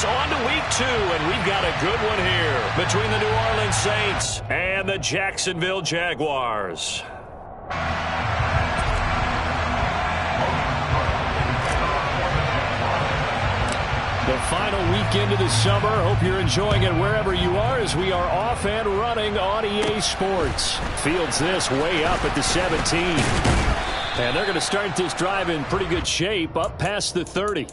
It's on to week 2, and we've got a good one here between the New Orleans Saints and the Jacksonville Jaguars. The final weekend of the summer. Hope you're enjoying it wherever you are as we are off and running on EA Sports. Fields this way up at the 17. And they're going to start this drive in pretty good shape up past the 30.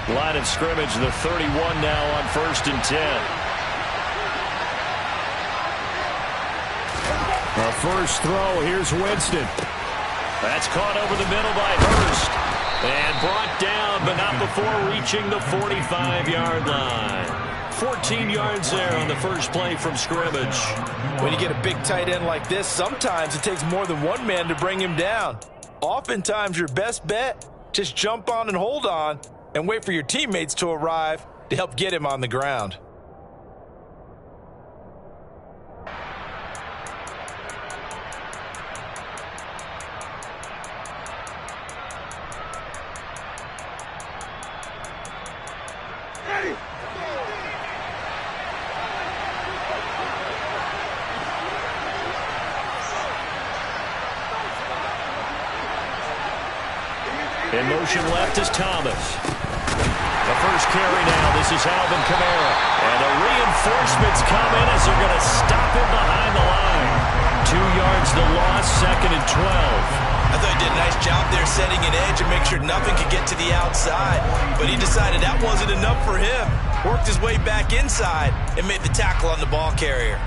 Line of scrimmage, the 31 now on 1st and 10. The first throw, here's Winston. That's caught over the middle by Hurst. And brought down, but not before reaching the 45-yard line. 14 yards there on the first play from scrimmage. When you get a big tight end like this, sometimes it takes more than one man to bring him down. Oftentimes, your best bet, just jump on and hold on and wait for your teammates to arrive to help get him on the ground. In motion left is Thomas. The first carry now. This is Alvin Kamara. And the reinforcements come in as they're going to stop him behind the line. 2 yards the loss, 2nd and 12. I thought he did a nice job there setting an edge and make sure nothing could get to the outside. But he decided that wasn't enough for him. Worked his way back inside and made the tackle on the ball carrier.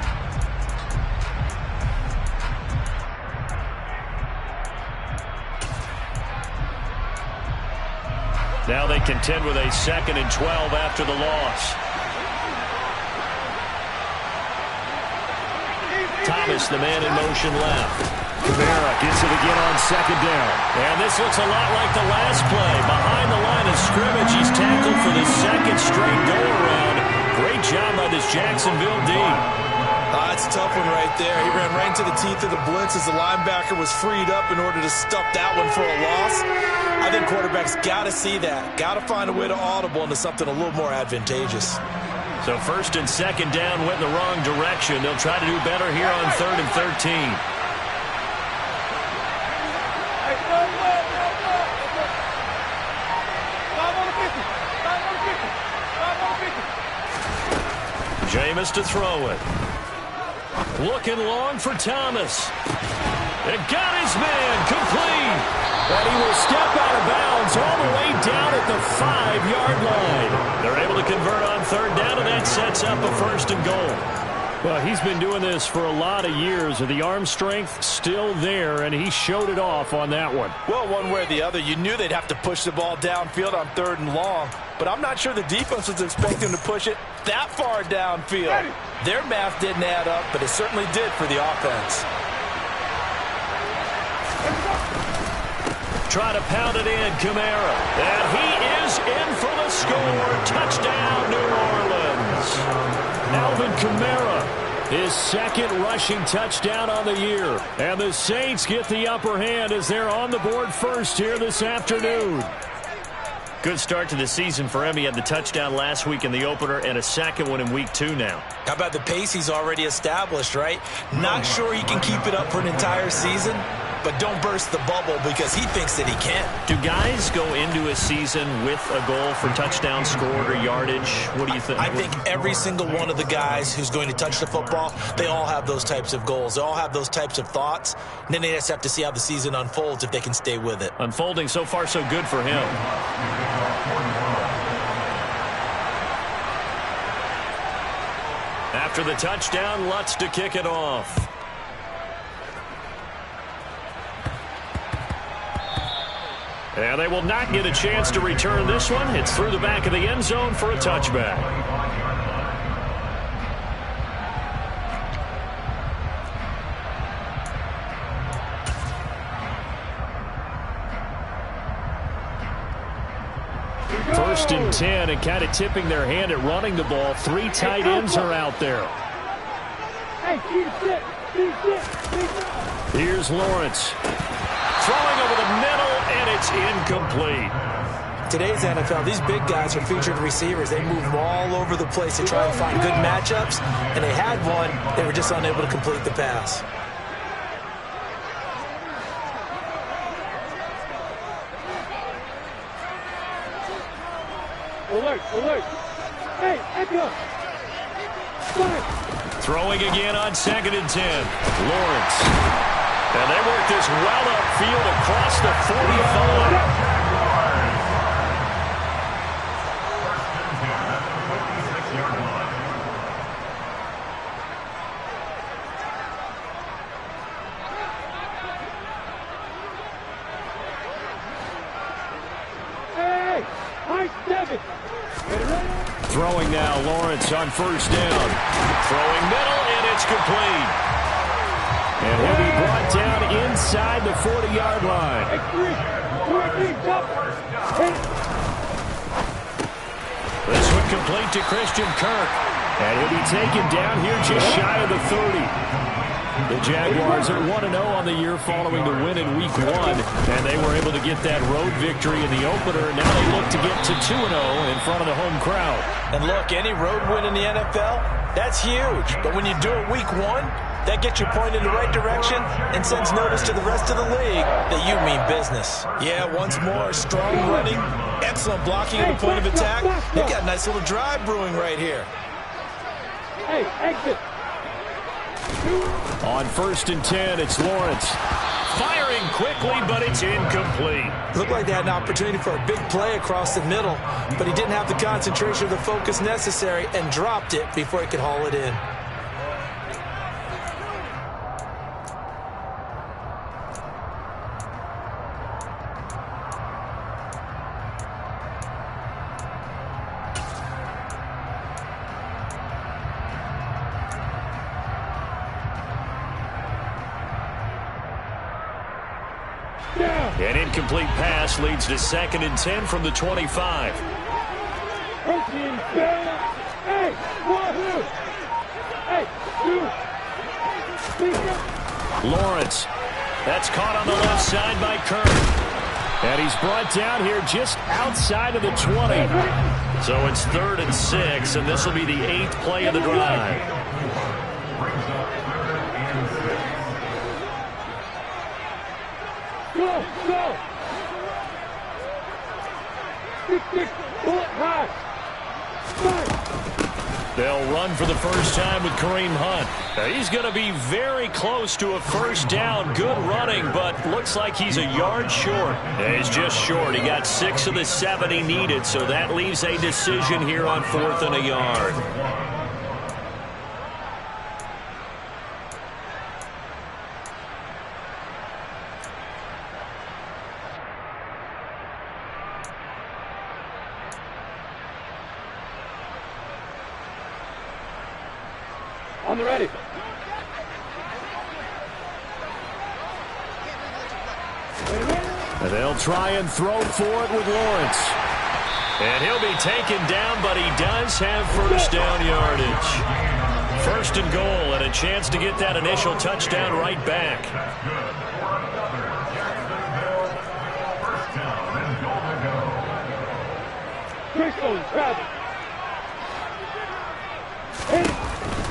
Now they contend with a 2nd and 12 after the loss. Thomas, the man in motion left. Kamara gets it again on 2nd down. And this looks a lot like the last play. Behind the line of scrimmage, he's tackled for the 2nd straight go-around. Great job by this Jacksonville D. That's a tough one right there. He ran right into the teeth of the blitz as the linebacker was freed up in order to stuff that one for a loss. I think quarterbacks got to see that. Got to find a way to audible into something a little more advantageous. So 1st and 2nd down went in the wrong direction. They'll try to do better here on 3rd and 13. Jameis to throw it. Looking long for Thomas. It got his man complete. But he will step out of bounds all the way down at the 5-yard line. They're able to convert on 3rd down, and that sets up a 1st and goal. Well, he's been doing this for a lot of years. The arm strength still there, and he showed it off on that one. Well, one way or the other, you knew they'd have to push the ball downfield on 3rd and long. But I'm not sure the defense was expecting to push it that far downfield. Their math didn't add up, but it certainly did for the offense. Try to pound it in, Kamara. And he is in for the score. Touchdown, New Orleans. Alvin Kamara, his 2nd rushing touchdown on the year. And the Saints get the upper hand as they're on the board first here this afternoon. Good start to the season for him. He had the touchdown last week in the opener and a 2nd one in week 2 now. How about the pace he's already established, right? Not sure he can keep it up for an entire season, but don't burst the bubble because he thinks that he can. Do guys go into a season with a goal for touchdown scored or yardage? What do you think? I think every single one of the guys who's going to touch the football, they all have those types of goals. They all have those types of thoughts. And then they just have to see how the season unfolds if they can stay with it. Unfolding so far so good for him. After the touchdown, Lutz to kick it off. And they will not get a chance to return this one. It's through the back of the end zone for a touchback. First and 10, and kind of tipping their hand at running the ball. 3 tight ends are out there. Here's Lawrence. Throwing over the middle, and it's incomplete. Today's NFL, these big guys are featured receivers. They move all over the place to try and find good matchups, and they had one. They were just unable to complete the pass. Alert. Hey, Echo. Throwing again on 2nd and 10. Lawrence. And they work this well upfield across the 45. Throwing now, Lawrence on 1st down. Throwing middle, and it's complete. And he'll be brought down inside the 40-yard line. This one complete to Christian Kirk. And he'll be taken down here just shy of the 30. The Jaguars are 1-0 on the year following the win in Week 1, and they were able to get that road victory in the opener, and now they look to get to 2-0 in front of the home crowd. And look, any road win in the NFL, that's huge. But when you do it Week 1, that gets you pointed in the right direction and sends notice to the rest of the league that you mean business. Yeah, once more, strong running, excellent blocking at the point of attack. They've got a nice little drive brewing right here. Hey, exit. On 1st and 10, it's Lawrence. Firing quickly, but it's incomplete. Looked like they had an opportunity for a big play across the middle, but he didn't have the concentration or the focus necessary and dropped it before he could haul it in. An incomplete pass leads to 2nd and 10 from the 25. Lawrence. That's caught on the left side by Kirk. And he's brought down here just outside of the 20. So it's 3rd and 6, and this will be the 8th play of the drive. Go! Stick, bullet high. They'll run for the first time with Kareem Hunt. Now, he's going to be very close to a first down. Good running, but looks like he's a yard short. Yeah, he's just short. He got 6 of the 7 he needed, so that leaves a decision here on 4th and a yard. On the ready. They'll try and throw for it with Lawrence. And he'll be taken down, but he does have first down yardage. 1st and goal, and a chance to get that initial touchdown right back.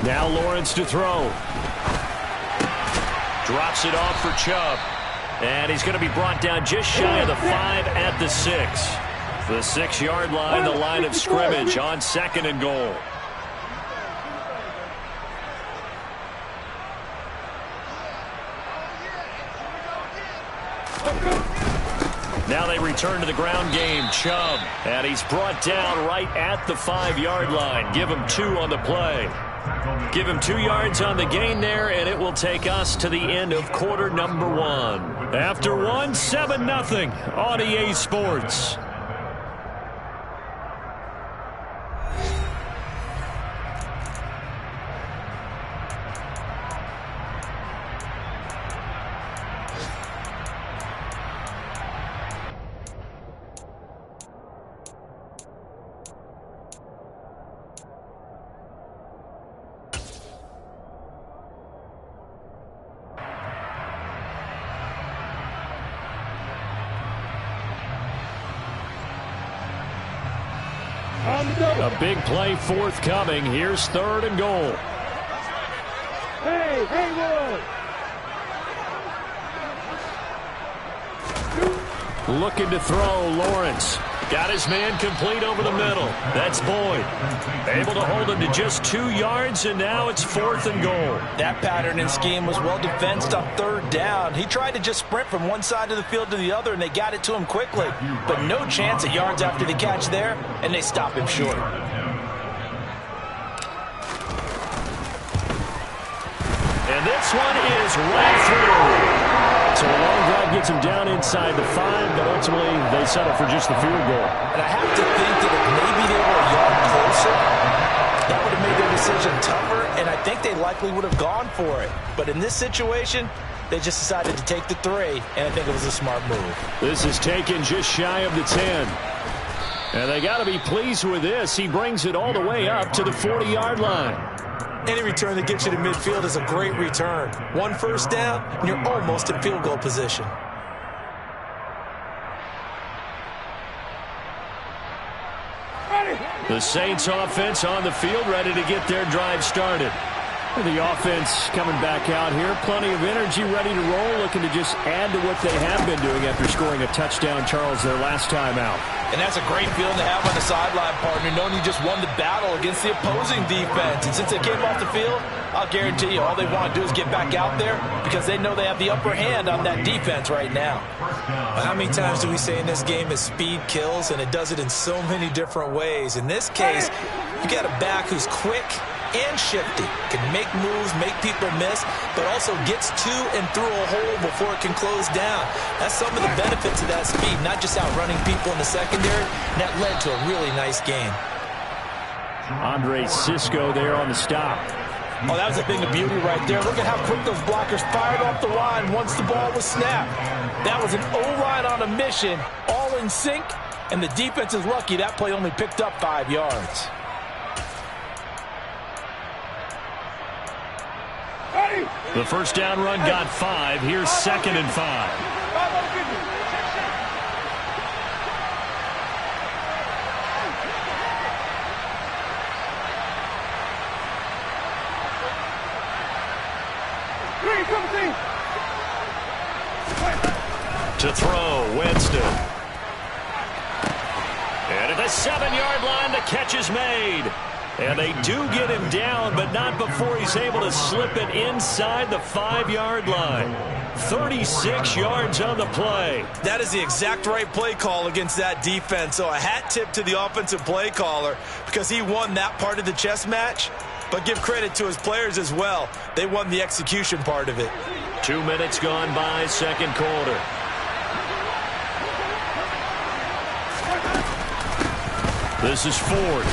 Now Lawrence to throw. Drops it off for Chubb. And he's going to be brought down just shy of the 5 at the 6. The 6-yard line, the line of scrimmage on 2nd and goal. Now they return to the ground game. Chubb, and he's brought down right at the 5-yard line. Give him 2 on the play. Give him 2 yards on the gain there, and it will take us to the end of quarter number 1. After 1, 7-0 on EA Sports. On the double. A big play forthcoming. Here's 3rd and goal. Hey, Haywood. Looking to throw, Lawrence. Got his man complete over the middle. That's Boyd. Able to hold him to just 2 yards, and now it's 4th and goal. That pattern and scheme was well defensed on 3rd down. He tried to just sprint from one side of the field to the other, and they got it to him quickly. But no chance at yards after the catch there, and they stop him short. And this one is right through. So a long drive gets him down inside the 5, but ultimately they settle for just the field goal. And I have to think that if maybe they were a yard closer, that would have made their decision tougher, and I think they likely would have gone for it. But in this situation, they just decided to take the 3, and I think it was a smart move. This is taken just shy of the 10. And they got to be pleased with this. He brings it all the way up to the 40-yard line. Any return that gets you to midfield is a great return. 1 first down, and you're almost in field goal position. The Saints offense on the field, ready to get their drive started. The offense coming back out here. Plenty of energy, ready to roll, looking to just add to what they have been doing after scoring a touchdown, Charles, their last time out. And that's a great feeling to have on the sideline, partner, knowing you just won the battle against the opposing defense. And since they came off the field, I'll guarantee you all they want to do is get back out there because they know they have the upper hand on that defense right now. How many times do we say in this game is speed kills, and it does it in so many different ways. In this case, you got a back who's quick and shifty, can make moves, make people miss, but also gets to and through a hole before it can close down. That's some of the benefits of that speed, not just outrunning people in the secondary, and that led to a really nice game. Andre Cisco there on the stop. Oh, that was a thing of beauty right there. Look at how quick those blockers fired off the line once the ball was snapped. That was an O-line on a mission, all in sync, and the defense is lucky that play only picked up 5 yards. The first down run got 5. Here's 2nd and 5. To throw, Winston. And at the 7-yard line, the catch is made. And they do get him down, but not before he's able to slip it inside the 5-yard line. 36 yards on the play. That is the exact right play call against that defense. So a hat tip to the offensive play caller because he won that part of the chess match. But give credit to his players as well. They won the execution part of it. 2 minutes gone by, second quarter. This is Ford.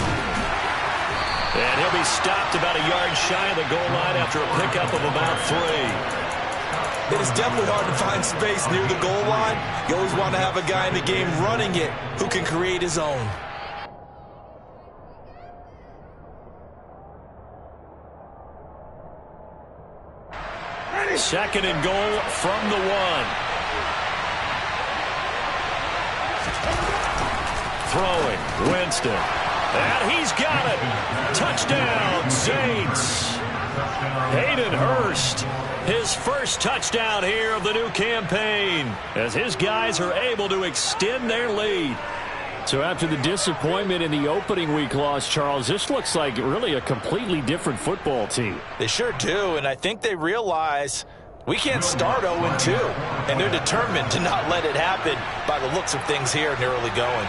And he'll be stopped about a yard shy of the goal line after a pickup of about 3. It is definitely hard to find space near the goal line. You always want to have a guy in the game running it who can create his own. Second and goal from the 1. Throwing, Winston. And he's got it. Touchdown, Saints. Hayden Hurst, his first touchdown here of the new campaign, as his guys are able to extend their lead. So after the disappointment in the opening week loss, Charles, this looks like really a completely different football team. They sure do, and I think they realize we can't start 0-2, and they're determined to not let it happen by the looks of things here in the early going.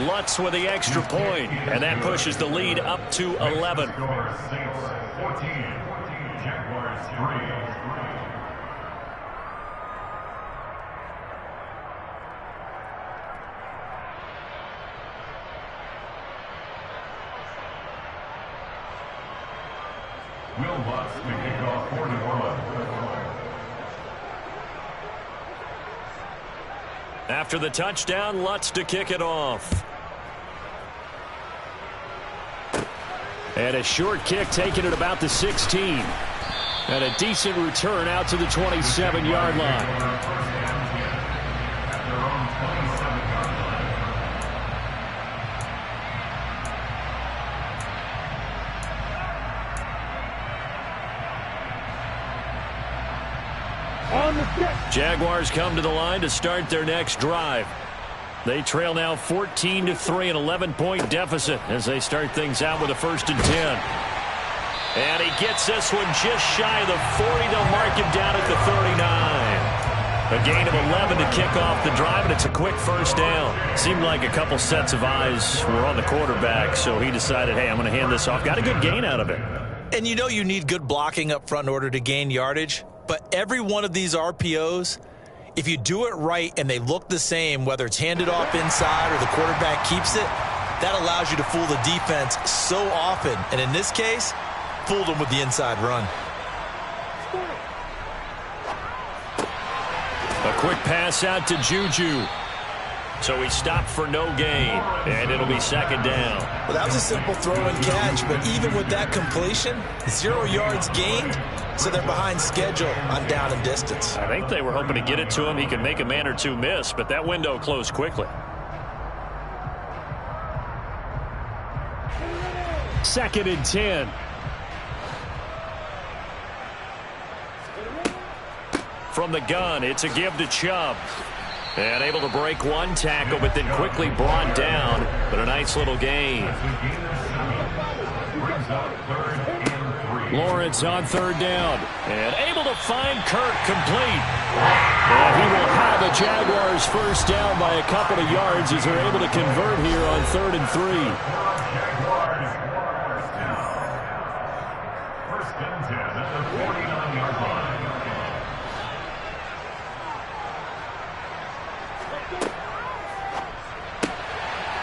Lutz with the extra point, and that pushes the lead up to 11. Will Lutz to kick off for New Orleans. After the touchdown, Lutz to kick it off. And a short kick taken at about the 16. And a decent return out to the 27-yard line. On the stick. Jaguars come to the line to start their next drive. They trail now 14-3, an 11-point deficit as they start things out with a 1st and 10. And he gets this one just shy of the 40. They'll mark him down at the 39. A gain of 11 to kick off the drive, and it's a quick 1st down. Seemed like a couple sets of eyes were on the quarterback, so he decided, hey, I'm going to hand this off. Got a good gain out of it. And you know you need good blocking up front in order to gain yardage, but every one of these RPOs, if you do it right and they look the same, whether it's handed off inside or the quarterback keeps it, that allows you to fool the defense so often. And in this case, fooled them with the inside run. A quick pass out to Juju. So he stopped for no gain, and it'll be 2nd down. Well, that was a simple throw and catch, but even with that completion, 0 yards gained, so they're behind schedule on down and distance. I think they were hoping to get it to him. He could make a man or two miss, but that window closed quickly. 2nd and 10. From the gun, it's a give to Chubb. And able to break one tackle, but then quickly brought down. But a nice little gain. Lawrence on 3rd down. And able to find Kirk complete. And he will have the Jaguars 1st down by a couple of yards as they're able to convert here on 3rd and 3. First and 10 at the 49-yard line.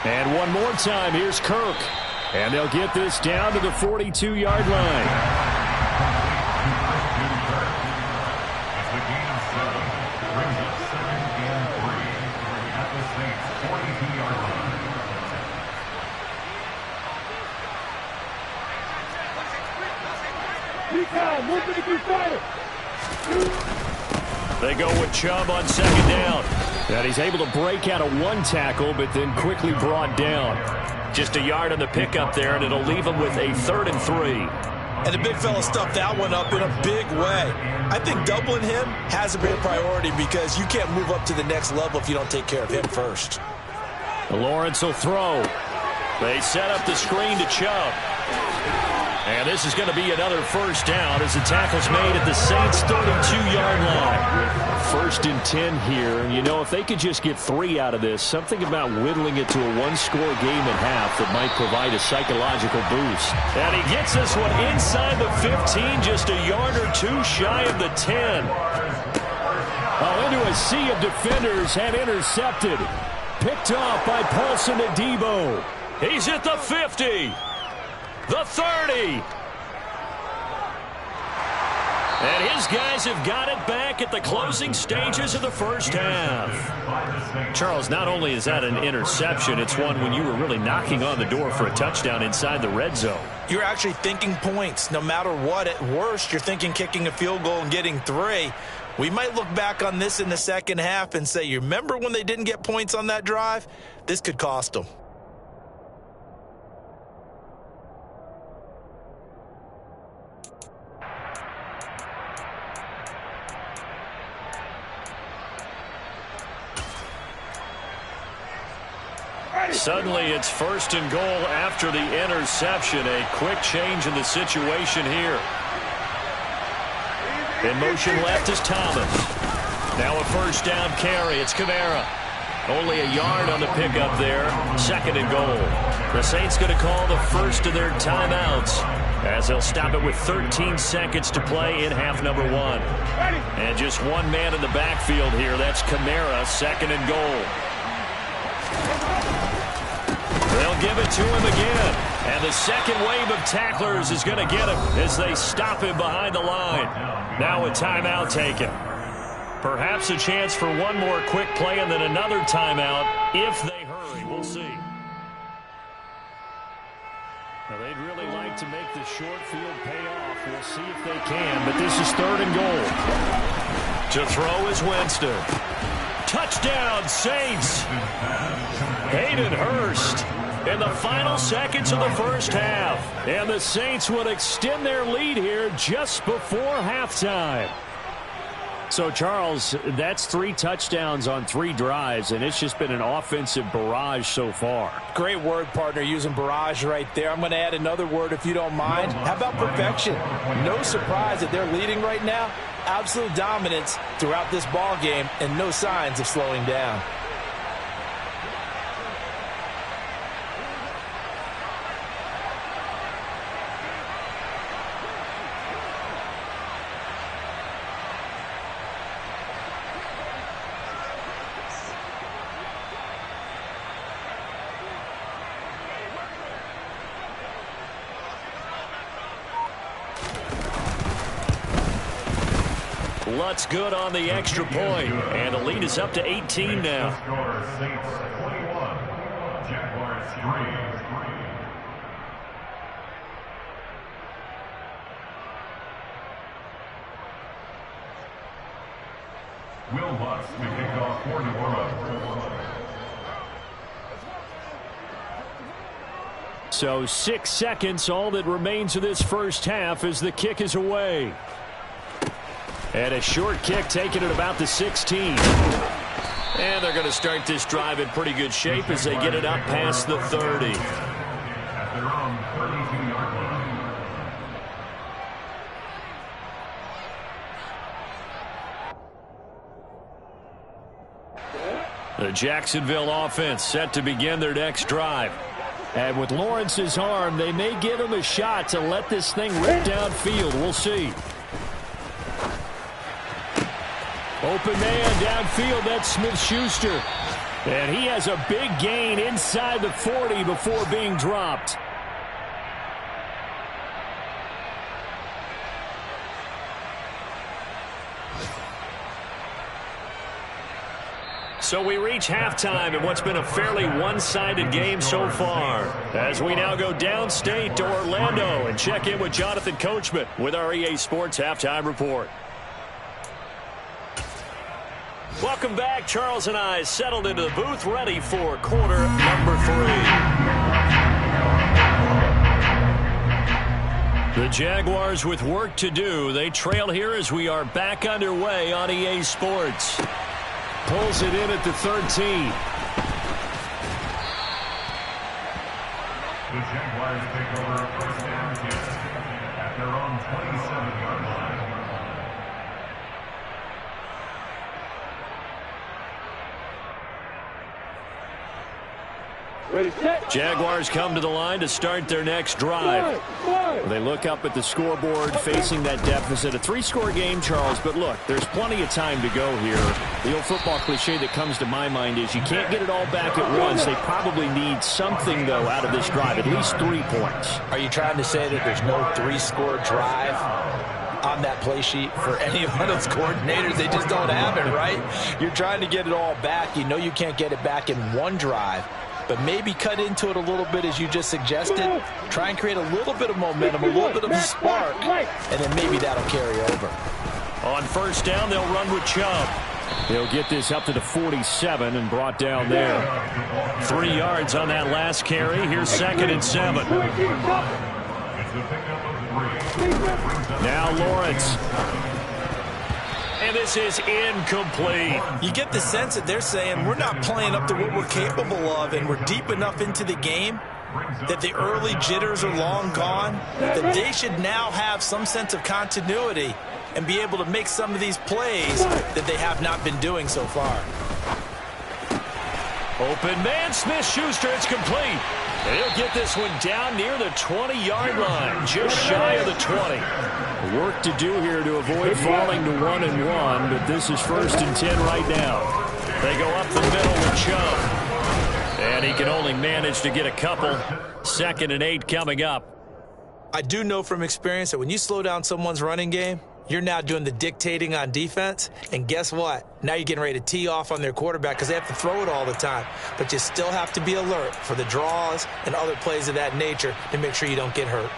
And one more time, here's Kirk. And they'll get this down to the 42-yard line. It's a gain of 7. Brings up 2nd and 3 at the Saints' 42-yard line. They go with Chubb on 2nd down. And he's able to break out of one tackle, but then quickly brought down. Just a yard on the pickup there, and it'll leave him with a 3rd and 3. And the big fella stuffed that one up in a big way. I think doubling him has to be a priority because you can't move up to the next level if you don't take care of him first. Lawrence will throw. They set up the screen to Chubb. And this is going to be another 1st down as the tackle's made at the Saints' 32-yard line. 1st and 10 here. You know, if they could just get 3 out of this, something about whittling it to a one-score game at half that might provide a psychological boost. And he gets this one inside the 15, just a yard or two shy of the 10. Oh, into a sea of defenders and intercepted. Picked off by Paulson Adebo. He's at the 50. The 30. And his guys have got it back at the closing stages of the 1st half. Charles, not only is that an interception, it's one when you were really knocking on the door for a touchdown inside the red zone. You're actually thinking points. No matter what, at worst, you're thinking kicking a field goal and getting 3. We might look back on this in the 2nd half and say, you remember when they didn't get points on that drive? This could cost them. Suddenly it's 1st and goal after the interception. A quick change in the situation here. In motion left is Thomas. Now a 1st down carry. It's Kamara. Only a yard on the pickup there. 2nd and goal. The Saints going to call the first of their timeouts as they'll stop it with 13 seconds to play in half number 1. And just one man in the backfield here. That's Kamara. 2nd and goal. They'll give it to him again. And the second wave of tacklers is going to get him as they stop him behind the line. Now a timeout taken. Perhaps a chance for one more quick play and then another timeout if they hurry. We'll see. Now they'd really like to make the short field pay off. We'll see if they can, but this is 3rd and goal. To throw is Winston. Touchdown, Saints. Hayden Hurst in the final seconds of the 1st half. And the Saints would extend their lead here just before halftime. So, Charles, that's 3 touchdowns on 3 drives, and it's just been an offensive barrage so far. Great word, partner, using barrage right there. I'm going to add another word if you don't mind. How about perfection? No surprise that they're leading right now. Absolute dominance throughout this ball game and no signs of slowing down. Lutz good on the extra point, and the lead is up to 18 now. Saints 21, Jaguars 3. Will Lutz to kick off for New Orleans. So 6 seconds, all that remains of this first half as the kick is away. And a short kick taken at about the 16. And they're going to start this drive in pretty good shape as they get it up past the 30. At their own 32-yard line. The Jacksonville offense set to begin their next drive. And with Lawrence's arm, they may give him a shot to let this thing rip downfield. We'll see. Open man downfield, that's Smith-Schuster. And he has a big gain inside the 40 before being dropped. So we reach halftime in what's been a fairly one-sided game so far. As we now go downstate to Orlando and check in with Jonathan Coachman with our EA Sports Halftime Report. Welcome back. Charles and I settled into the booth ready for quarter number 3. The Jaguars with work to do. They trail here as we are back underway on EA Sports. Pulls it in at the 13. The Jaguars take over a first down kick at their own 27-yard line. Ready, set. Jaguars come to the line to start their next drive. They look up at the scoreboard facing that deficit. A 3-score game, Charles, but look, there's plenty of time to go here. The old football cliche that comes to my mind is you can't get it all back at once. They probably need something, though, out of this drive, at least 3 points. Are you trying to say that there's no 3-score drive on that play sheet for any of those coordinators? They just don't have it, right? You're trying to get it all back. You know you can't get it back in one drive. But maybe cut into it a little bit as you just suggested. Try and create a little bit of momentum, a little bit of a spark, and then maybe that'll carry over. On first down, they'll run with Chubb. He'll get this up to the 47 and brought down there. 3 yards on that last carry. Here's 2nd and 7. Now Lawrence. And this is incomplete. You get the sense that they're saying we're not playing up to what we're capable of, and we're deep enough into the game that the early jitters are long gone, that they should now have some sense of continuity and be able to make some of these plays that they have not been doing so far. Open man, Smith-Schuster, it's complete. And he'll get this one down near the 20-yard line, just shy of the 20. Work to do here to avoid falling to 1-1, but this is 1st and 10 right now. They go up the middle with Chubb. And he can only manage to get a couple. 2nd and 8 coming up. I do know from experience that when you slow down someone's running game, you're now doing the dictating on defense, and guess what? Now you're getting ready to tee off on their quarterback because they have to throw it all the time. But you still have to be alert for the draws and other plays of that nature to make sure you don't get hurt.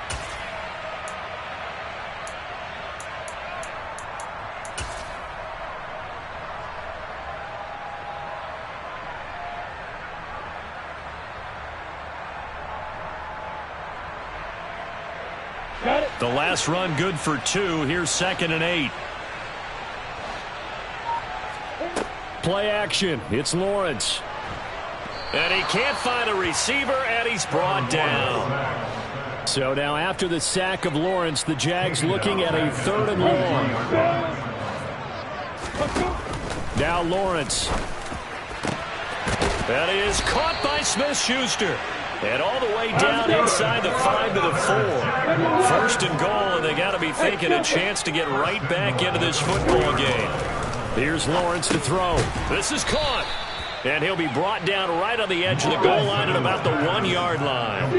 The last run good for 2. Here's 2nd and 8. Play action. It's Lawrence. And he can't find a receiver, and he's brought down. So now after the sack of Lawrence, the Jags looking at a 3rd and long. Now Lawrence. That is caught by Smith-Schuster. And all the way down inside the 5 to the 4. 1st and goal, and they got to be thinking a chance to get right back into this football game. Here's Lawrence to throw. This is caught. And he'll be brought down right on the edge of the goal line at about the 1-yard line.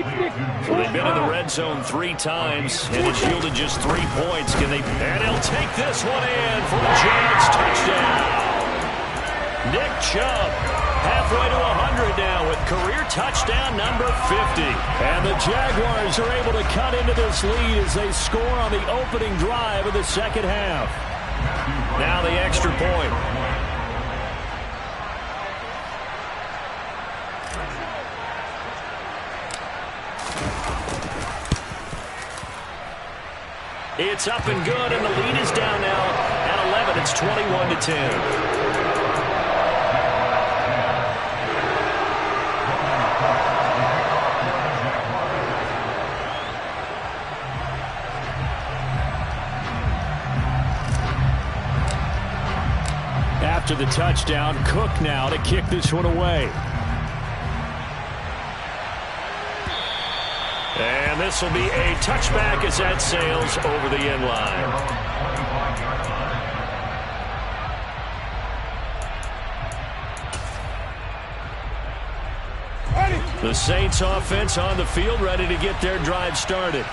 So they've been in the red zone 3 times, and it's yielded just 3 points. Can they? And he'll take this one in for a Jags touchdown. Nick Chubb halfway to 100 now with career touchdown number 50. And the Jaguars are able to cut into this lead as they score on the opening drive of the second half. Now the extra point. It's up and good, and the lead is down now at 11. It's 21-10. After the touchdown, Cook now to kick this one away. And this will be a touchback as that sails over the end line. The Saints offense on the field ready to get their drive started.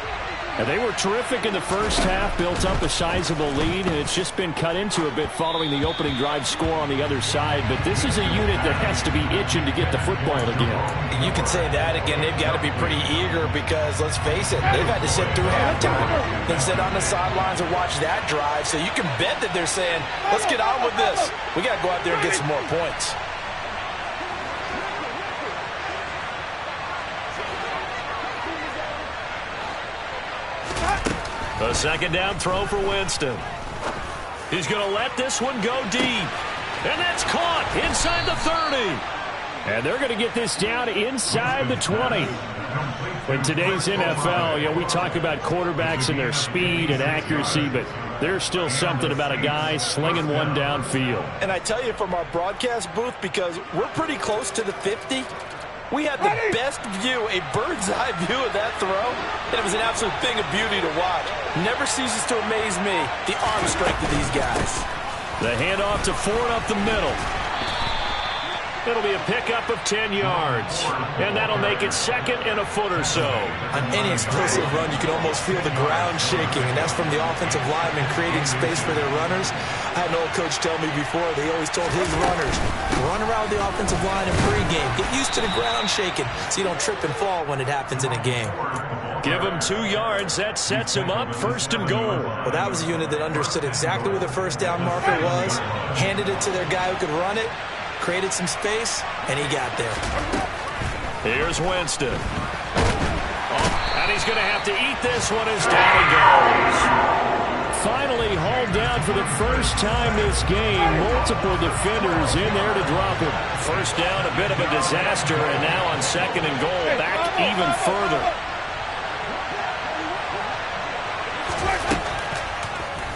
And they were terrific in the first half, built up a sizable lead, and it's just been cut into a bit following the opening drive score on the other side. But this is a unit that has to be itching to get the football again. You can say that again. They've got to be pretty eager because, let's face it, they've had to sit through halftime, then sit on the sidelines and watch that drive. So you can bet that they're saying, let's get on with this. We got to go out there and get some more points. A second down throw for Winston. He's going to let this one go deep. And that's caught inside the 30. And they're going to get this down inside the 20. In today's NFL, we talk about quarterbacks and their speed and accuracy, but there's still something about a guy slinging one downfield. And I tell you from our broadcast booth, because we're pretty close to the 50, we had the best view, a bird's-eye view of that throw, and it was an absolute thing of beauty to watch. Never ceases to amaze me, the arm strength of these guys. The handoff to Ford up the middle. It'll be a pickup of 10 yards, and that'll make it second and a foot or so. On any explosive run, you can almost feel the ground shaking, and that's from the offensive linemen creating space for their runners. I had an old coach tell me before, they always told his runners, run around the offensive line in pregame. Get used to the ground shaking so you don't trip and fall when it happens in a game. Give him 2 yards. That sets him up 1st and goal. Well, that was a unit that understood exactly where the first down marker was, handed it to their guy who could run it, created some space, and he got there. Here's Winston. And he's going to have to eat this one as down he goes. Finally hauled down for the first time this game. Multiple defenders in there to drop him. First down, a bit of a disaster, and now on 2nd and goal, back even further.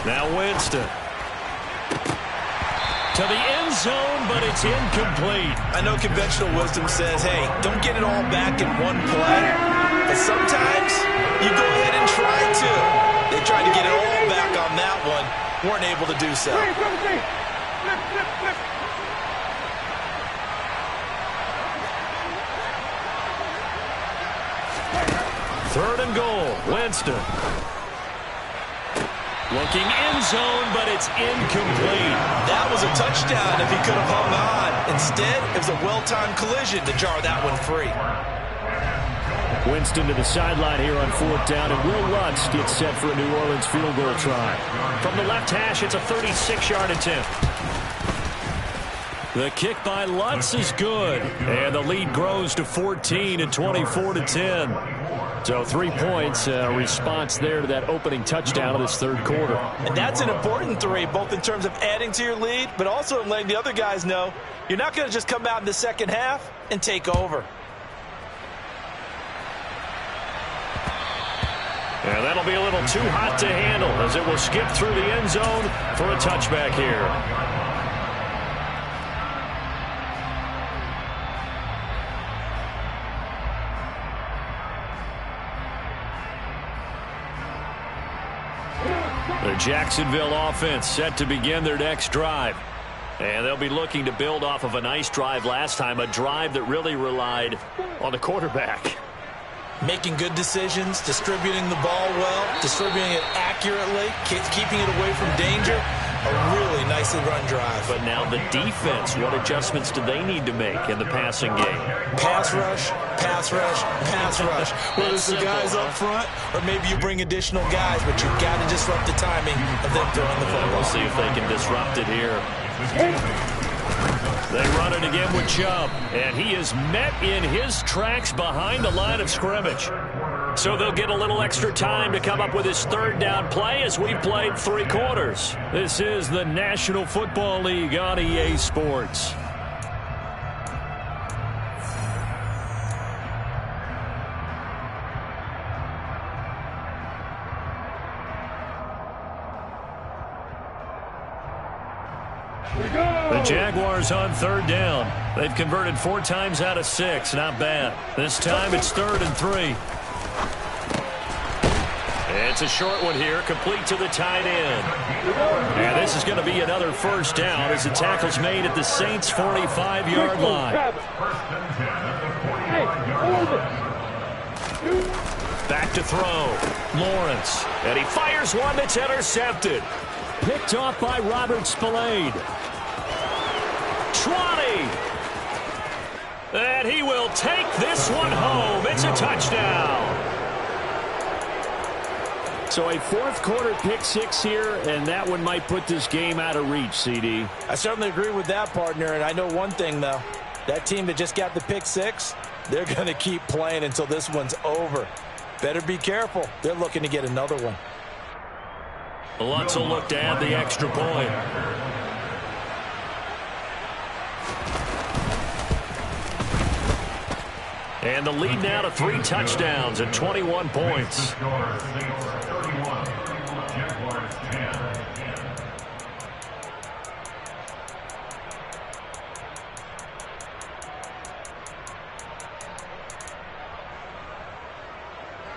Now Winston. To the end zone, but it's incomplete. I know conventional wisdom says, hey, don't get it all back in one play. But sometimes you go ahead and try to. They tried to get it all back on that one. Weren't able to do so. 3rd and goal, Winston. Looking end zone, but it's incomplete. That was a touchdown if he could have hung on. Instead, it was a well-timed collision to jar that one free. Winston to the sideline here on 4th down, and Will Lutz gets set for a New Orleans field goal try. From the left hash, it's a 36-yard attempt. The kick by Lutz is good, and the lead grows to 14 and 24-10. So 3 points, response there to that opening touchdown of this third quarter. And that's an important 3, both in terms of adding to your lead, but also in letting the other guys know you're not going to just come out in the second half and take over. And that'll be a little too hot to handle as it will skip through the end zone for a touchback here. The Jacksonville offense set to begin their next drive. And they'll be looking to build off of a nice drive last time, a drive that really relied on the quarterback. Making good decisions, distributing the ball well, distributing it accurately, keeping it away from danger. A really nicely run drive. But now the defense, what adjustments do they need to make in the passing game? Pass rush, pass rush, pass rush. Whether it's the guys up front or maybe you bring additional guys, but you've got to disrupt the timing of them throwing the football. We'll see if they can disrupt it here. They run it again with Chubb, and he is met in his tracks behind the line of scrimmage. So they'll get a little extra time to come up with his third down play as we've played 3 quarters. This is the National Football League on EA Sports. The Jaguars on third down. They've converted 4 times out of 6. Not bad. This time it's 3rd and 3. It's a short one here, complete to the tight end. And this is going to be another first down as the tackle's made at the Saints' 45-yard line. Back to throw. Lawrence. And he fires one that's intercepted. Picked off by Robert Spillane. 20. And he will take this one home. It's a touchdown. So a fourth quarter pick 6 here, and that one might put this game out of reach, CD. I certainly agree with that, partner, and I know one thing, though. That team that just got the pick 6, they're going to keep playing until this one's over. Better be careful. They're looking to get another one. Lutz will look to add the extra point. And the lead now to 3 touchdowns and 21 points.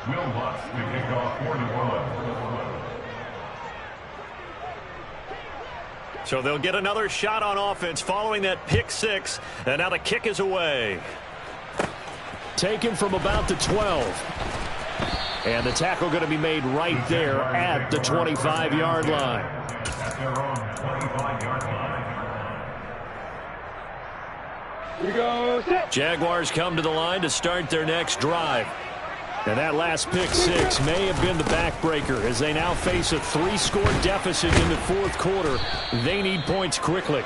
Will Lutz to kick off for New Orleans. So they'll get another shot on offense following that pick 6. And now the kick is away. Taken from about the 12. And the tackle going to be made right there at the 25-yard line. At their own 25-yard line. Here we go. Jaguars come to the line to start their next drive. And that last pick 6 may have been the backbreaker as they now face a 3-score deficit in the fourth quarter. They need points quickly.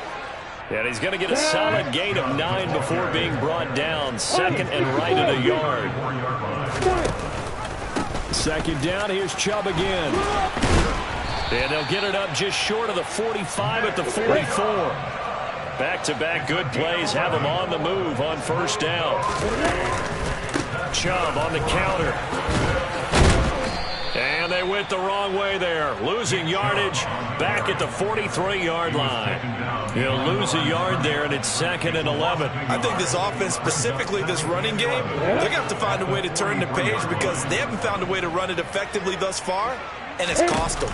And he's going to get a solid gain of 9 before being brought down. 2nd and right at a yard. 2nd down, here's Chubb again. And they'll get it up just short of the 45 at the 44. Back-to-back good plays have them on the move on first down. Chubb on the counter. And they went the wrong way there. Losing yardage back at the 43-yard line. He'll lose a yard there, and it's 2nd and 11. I think this offense, specifically this running game, they're going to have to find a way to turn the page because they haven't found a way to run it effectively thus far, and it's cost them.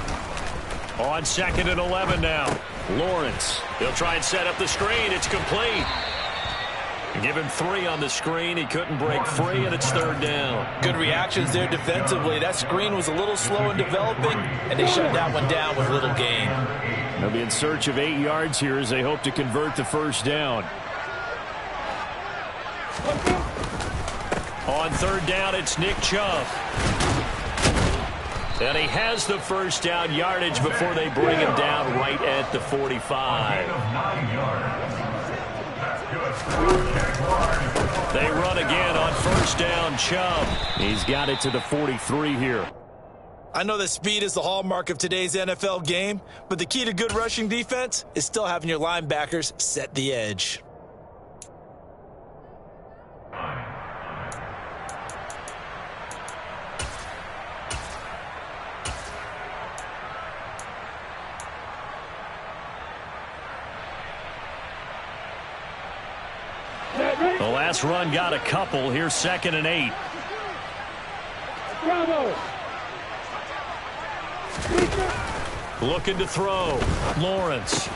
On 2nd and 11 now. Lawrence. He'll try and set up the screen. It's complete. Give him 3 on the screen. He couldn't break free, and it's 3rd down. Good reactions there defensively. That screen was a little slow in developing, and they shut that one down with little gain. They'll be in search of 8 yards here as they hope to convert the first down. On 3rd down, it's Nick Chubb. And he has the first down yardage before they bring him down right at the 45. They run again on first down. Chubb. He's got it to the 43 here. I know that speed is the hallmark of today's NFL game, but the key to good rushing defense is still having your linebackers set the edge. The last run got a couple. Here's 2nd and 8. Bravo. Looking to throw. Lawrence.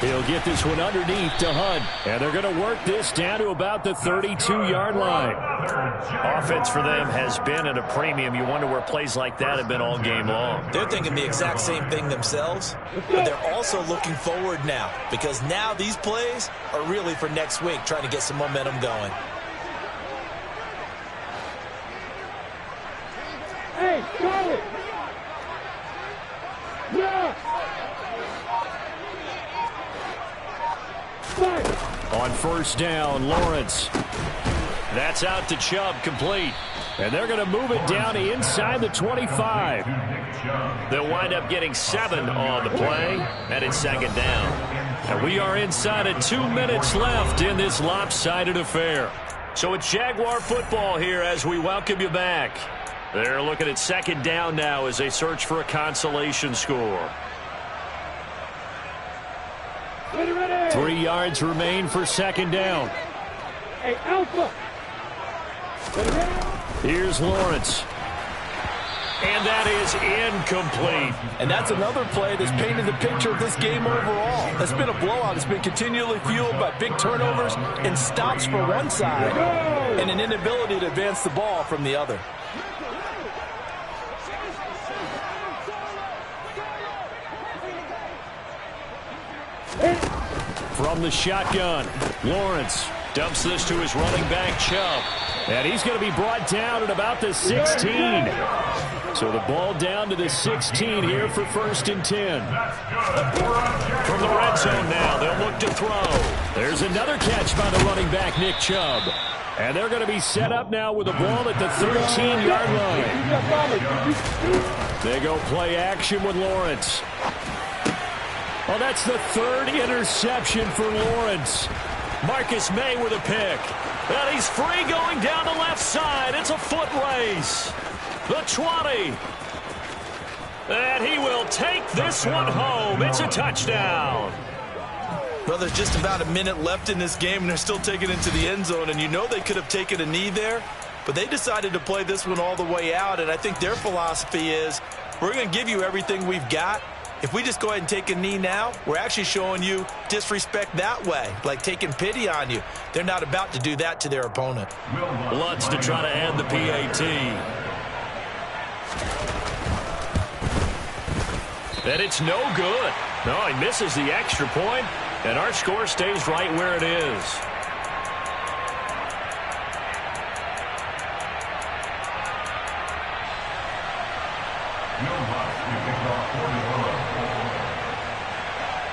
He'll get this one underneath to Hunt. And they're going to work this down to about the 32-yard line. Offense for them has been at a premium. You wonder where plays like that have been all game long. They're thinking the exact same thing themselves, but they're also looking forward now because now these plays are really for next week, trying to get some momentum going. Hey, go it. Yeah. On first down, Lawrence. That's out to Chubb, complete. And they're going to move it down to inside the 25. They'll wind up getting 7 on the play, and it's 2nd down. And we are inside of 2 minutes left in this lopsided affair. So it's Jaguar football here as we welcome you back. They're looking at 2nd down now as they search for a consolation score. 3 yards remain for 2nd down. Hey, Alpha. Here's Lawrence. And that is incomplete. And that's another play that's painted the picture of this game overall. It's been a blowout. It's been continually fueled by big turnovers and stops for one side and an inability to advance the ball from the other. From the shotgun, Lawrence dumps this to his running back, Chubb. And he's going to be brought down at about the 16. So the ball down to the 16 here for 1st and 10. From the red zone now, they'll look to throw. There's another catch by the running back, Nick Chubb. And they're going to be set up now with the ball at the 13-yard line. They go play action with Lawrence. Well, that's the 3rd interception for Lawrence. Marcus May with a pick. And he's free going down the left side. It's a foot race. The 20. And he will take this one home. It's a touchdown. Well, there's just about a minute left in this game, and they're still taking it into the end zone. And you know they could have taken a knee there, but they decided to play this one all the way out. And I think their philosophy is, we're going to give you everything we've got. If we just go ahead and take a knee now, we're actually showing you disrespect that way, like taking pity on you. They're not about to do that to their opponent. Lutz to try to add the PAT. And it's no good. No, he misses the extra point, and our score stays right where it is.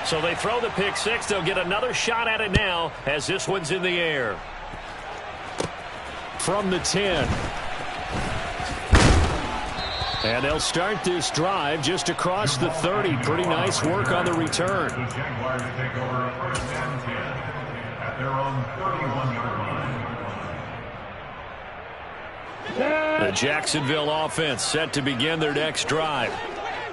So they throw the pick six. They'll get another shot at it now as this one's in the air. From the 10. And they'll start this drive just across the 30. Pretty nice work on the return. The Jaguars take over 1st and 10 at their own 31-yard line. The Jacksonville offense set to begin their next drive.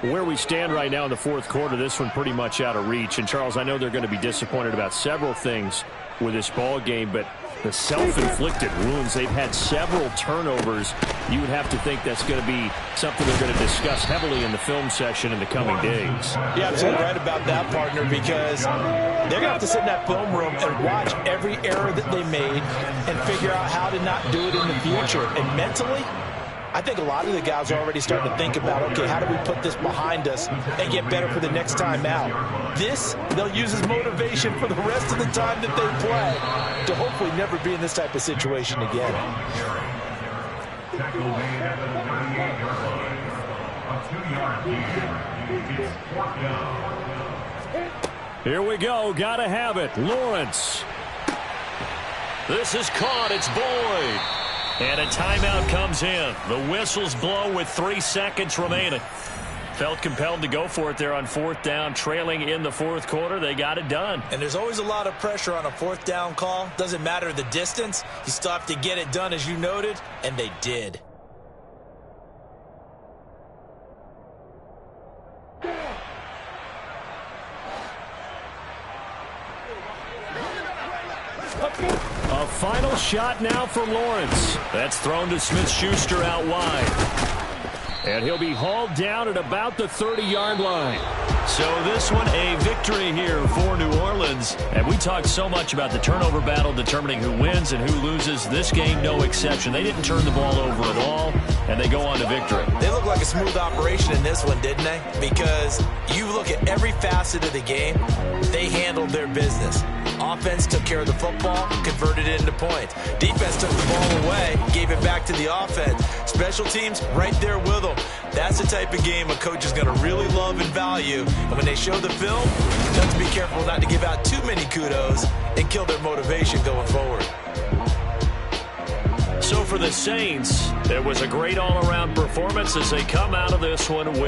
Where we stand right now in the 4th quarter, this one pretty much out of reach. And, Charles, I know they're going to be disappointed about several things with this ball game, but the self-inflicted wounds, they've had several turnovers. You would have to think that's going to be something they're going to discuss heavily in the film session in the coming days. You're absolutely right about that, partner, because they're going to have to sit in that film room and watch every error that they made and figure out how to not do it in the future. And mentally, I think a lot of the guys are already starting to think about, okay, how do we put this behind us and get better for the next time out? This, they'll use as motivation for the rest of the time that they play to hopefully never be in this type of situation again. Tackle made at the 38-yard line. A 2-yard gain. It's 4th down. Here we go. Got to have it. Lawrence. This is caught. It's Boyd. And a timeout comes in. The whistles blow with 3 seconds remaining. Felt compelled to go for it there on 4th down, trailing in the 4th quarter. They got it done. And there's always a lot of pressure on a 4th down call. Doesn't matter the distance. You still have to get it done, as you noted, and they did. A final shot now for Lawrence. That's thrown to Smith-Schuster out wide. And he'll be hauled down at about the 30-yard line. So this one a victory here for New Orleans. And we talked so much about the turnover battle determining who wins and who loses. This game, no exception. They didn't turn the ball over at all, and they go on to victory. They look like a smooth operation in this one, didn't they? Because you look at every facet of the game, they handled their business. Offense took care of the football, converted it into points. Defense took the ball away, gave it back to the offense. Special teams, right there with them. That's the type of game a coach is going to really love and value. And when they show the film, you have to be careful not to give out too many kudos and kill their motivation going forward. So for the Saints, it was a great all-around performance as they come out of this one with